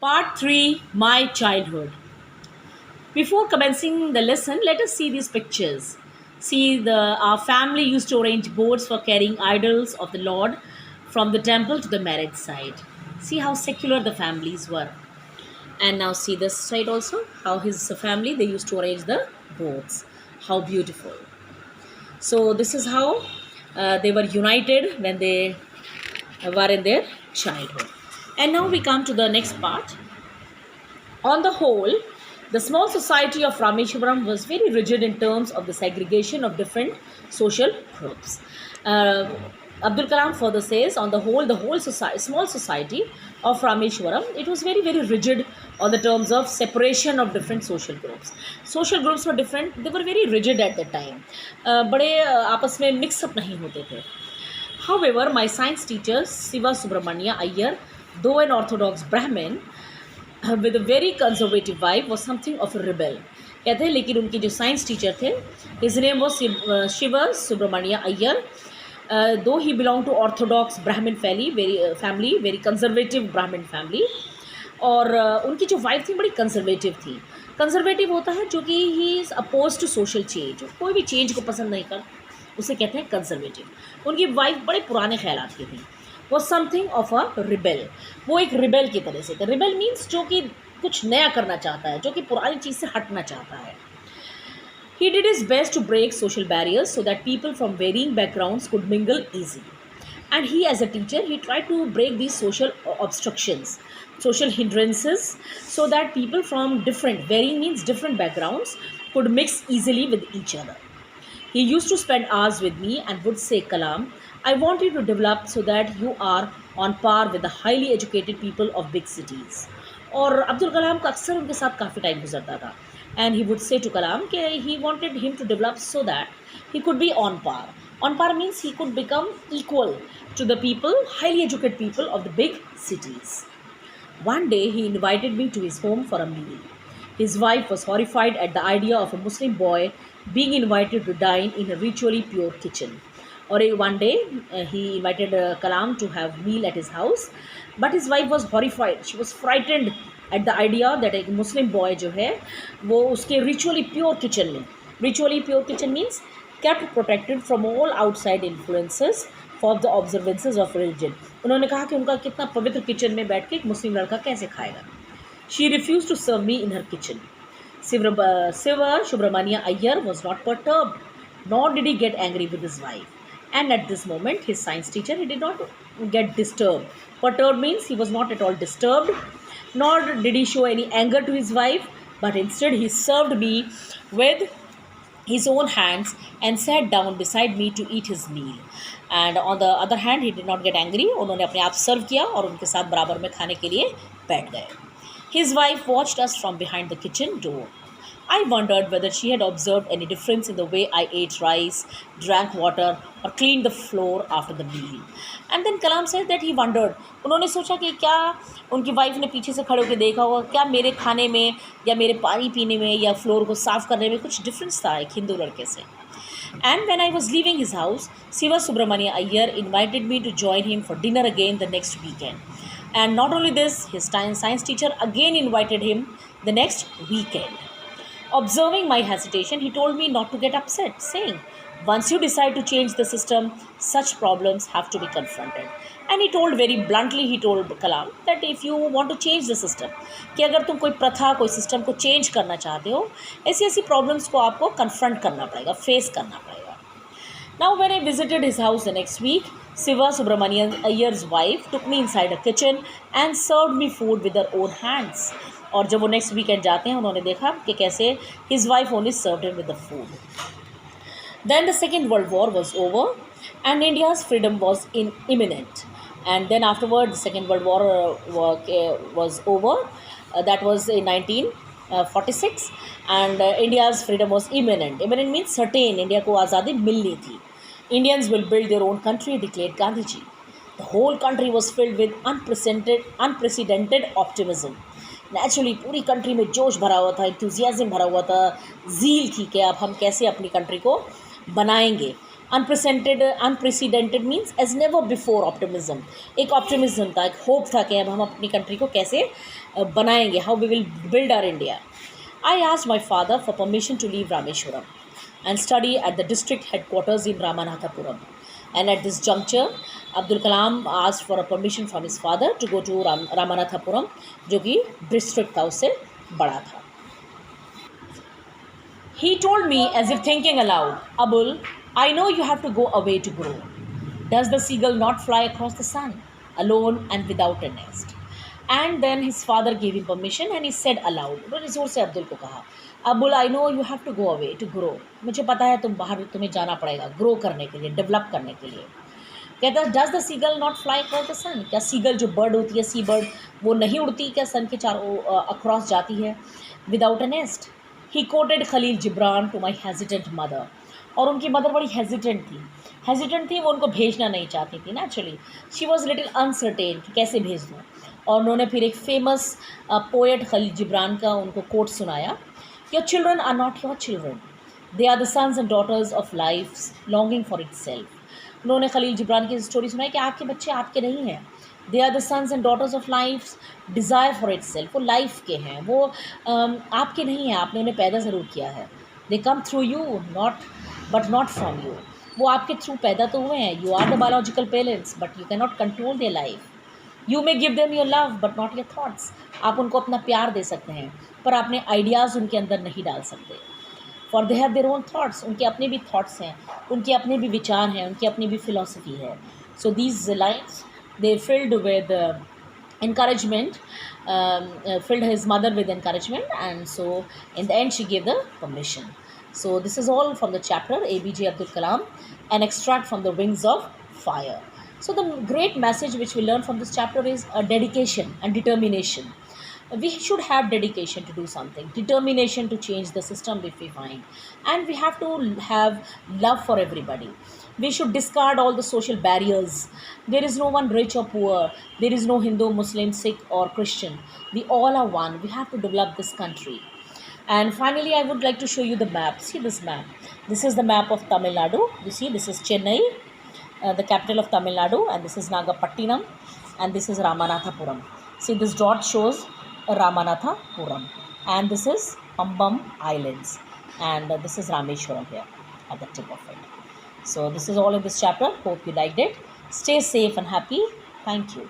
Part 3, My Childhood. Before commencing the lesson, let us see these pictures. See, our family used to arrange boats for carrying idols of the Lord from the temple to the marriage site. See how secular the families were. And now see this side also, how his family they used to arrange the boats. How beautiful. So this is how they were united when they were in their childhood. And now we come to the next part. On the whole, the small society of Rameshwaram was very rigid in terms of the segregation of different social groups. Uh, Abdul Kalam further says, on the whole society, small society of Rameshwaram, it was very, very rigid on the terms of separation of different social groups. Social groups were different; they were very rigid at that time. बड़े आपस में mix up नहीं होते थे. However, my science teacher Siva Subramania Iyer, though an orthodox Brahmin, with a very conservative vibe, was something of a rebel. कहते हैं लेकिन उनके जो साइंस टीचर थे, his name was Shiva Subramania Iyer, though he belonged to orthodox Brahmin family, very conservative Brahmin family, और उनकी जो wife थी बड़ी कंजर्वेटिव थी. कंजर्वेटिव होता है जो कि he is oppose to social change, कोई भी चेंज को पसंद नहीं कर, उसे कहते हैं कंजर्वेटिव. उनकी वाइफ बड़े पुराने ख्यालात की थी. वो समथिंग ऑफ अ रिबेल, वो एक रिबेल की तरह से थे. रिबेल मीन्स जो कि कुछ नया करना चाहता है, जो कि पुरानी चीज़ से हटना चाहता है. He did his best to break social barriers so that people from varying backgrounds could mingle easily. And he, as a teacher, he tried to break these social obstructions, social hindrances, so that people from varying means different backgrounds, could mix easily with each other. He used to spend hours with me and would say, Kalam, I want you to develop so that you are on par with the highly educated people of big cities. और अब्दुल कलाम का अक्सर उनके साथ काफ़ी time गुजरता था. And he would say to Kalam कि he wanted him to develop so that he could be on par. On par means he could become equal to the people, highly educated people of the big cities. One day he invited me to his home for a meal. His wife was horrified at the idea of a Muslim boy being invited to dine in a ritually pure kitchen. Or one day he invited Kalam to have meal at his house, but his wife was horrified. She was frightened at the idea that a Muslim boy जो है वो उसके ritually pure kitchen में, ritually pure kitchen means kept protected from all outside influences for the observances of religion. उन्होंने कहा कि उनका कितना पवित्र किचन में बैठ के एक मुस्लिम लड़का कैसे खाएगा. She refused to serve me in her kitchen. Siva Subramania Iyer was not perturbed, nor did he get angry with his wife. And at this moment, his science teacher, he did not get disturbed. Perturbed means he was not at all disturbed, nor did he show any anger to his wife, but instead he served me with his own hands and sat down beside me to eat his meal. And on the other hand, he did not get angry. उन्होंने अपने आप सर्व किया और उनके साथ बराबर में खाने के लिए बैठ गए. His wife watched us from behind the kitchen door. I wondered whether she had observed any difference in the way I ate rice, drank water, or cleaned the floor after the meal. And then Kalam said that he wondered. उन्होंने सोचा कि क्या उनकी wife ने पीछे से खड़े होकर देखा होगा क्या मेरे खाने में या मेरे पानी पीने में या फ्लोर को साफ़ करने में कुछ डिफरेंस था एक हिंदू लड़के से. And when I was leaving his house, Siva Subramania Iyer invited me to join him for dinner again the next weekend. And not only this, his science teacher again invited him the next weekend. Observing my hesitation, he told me not to get upset, saying, once you decide to change the system, such problems have to be confronted. And he told very bluntly, he told Kalam that if you want to change the system, कि अगर तुम कोई प्रथा, कोई system को change करना चाहते हो, ऐसी ऐसी प्रॉब्लम्स को आपको कन्फ्रंट करना पड़ेगा, फेस करना पड़ेगा. Now when I visited his house the next week, Siva Subramanian Iyer's wife took me inside a kitchen and served me food with her own hands. और जब वो नेक्स्ट वीकेंड जाते हैं उन्होंने देखा कि कैसे his wife only served him with the food. Then the Second World War was over and India's freedom was imminent. And then afterward, the Second World War was over. That was in 1946 and India's freedom was imminent. Imminent means certain. India को आज़ादी मिलनी थी. Indians will build their own country, declared Gandhiji. The whole country was filled with unprecedented optimism. Naturally पूरी country में जोश भरा हुआ था, इंथुजियाज़म भरा हुआ था, ज़ील थी कि अब हम कैसे अपनी कंट्री को बनाएंगे. Unprecedented means as never before optimism, एक ऑप्टिमिज्म था, एक होप था कि अब हम अपनी कंट्री को कैसे बनाएंगे, how we will build our India. I asked my father for permission to leave Rameshwaram and study at the district headquarters in Ramanathapuram. And at this juncture, Abdul Kalam asked for a permission from his father to go to Ramanathapuram, जो कि district था उससे बड़ा था. He told me as if thinking aloud, Abul, I know you have to go away to grow. Does the seagull not fly across the sun, alone and without a nest? And then his father gave him permission and he said aloud, उन्होंने जोर से अब्दुल को कहा, Abul I know you have to go away to grow, मुझे पता है तुम बाहर तुम्हें जाना पड़ेगा ग्रो करने के लिए, डेवलप करने के लिए. कहता है does the seagull not fly across the sun, क्या सीगल जो बर्ड होती है, सी बर्ड, वो नहीं उड़ती क्या सन के चारों अक्रॉस जाती है, without a nest. He quoted Khalil Gibran to my hesitant mother, और उनकी मदर बड़ी हेजिटेंट थी, वो उनको भेजना नहीं चाहती थी. Naturally she was little uncertain कि कैसे भेज दूँ. और उन्होंने फिर एक फेमस पोएट खलील जिब्रान का उनको कोट सुनाया, Your children are not your children. They are the sons and daughters of life's longing for itself. उन्होंने खलील जिब्रान की स्टोरी सुनाई कि आपके बच्चे आपके नहीं हैं. They are the sons and daughters of life's desire for itself. वो लाइफ के हैं, वो आपके नहीं हैं, आपने उन्हें पैदा ज़रूर किया है. They come through you, but not from you. वो आपके थ्रू पैदा तो हुए हैं. You are the biological parents, but you cannot control their life. You may give them your love, but not your thoughts. आप उनको अपना प्यार दे सकते हैं, पर आपने आइडियाज़ उनके अंदर नहीं डाल सकते. For they have their own thoughts, उनके अपने भी थाट्स हैं, उनके अपने भी विचार हैं, उनकी अपनी भी फिलॉसफी है. So these lines they filled with encouragement, filled his mother with encouragement, and so in the end she gave the permission. So this is all from the chapter ABJ Abdul Kalam, an extract from the Wings of Fire. So the great message which we learn from this chapter is dedication and determination. We should have dedication to do something, determination to change the system if we find, and we have to have love for everybody. We should discard all the social barriers. There is no one rich or poor. There is no Hindu, Muslim, Sikh or Christian. We all are one. We have to develop this country. And finally, I would like to show you the map. See this map. This is the map of Tamil Nadu. You see, this is Chennai, the capital of Tamil Nadu, and this is Nagapattinam, and this is Ramanathapuram. See, this dot shows Ramanathapuram, and this is Pambam Islands, and this is Rameshwaram here at the tip of it. So this is all in this chapter. Hope you liked it. Stay safe and happy. Thank you.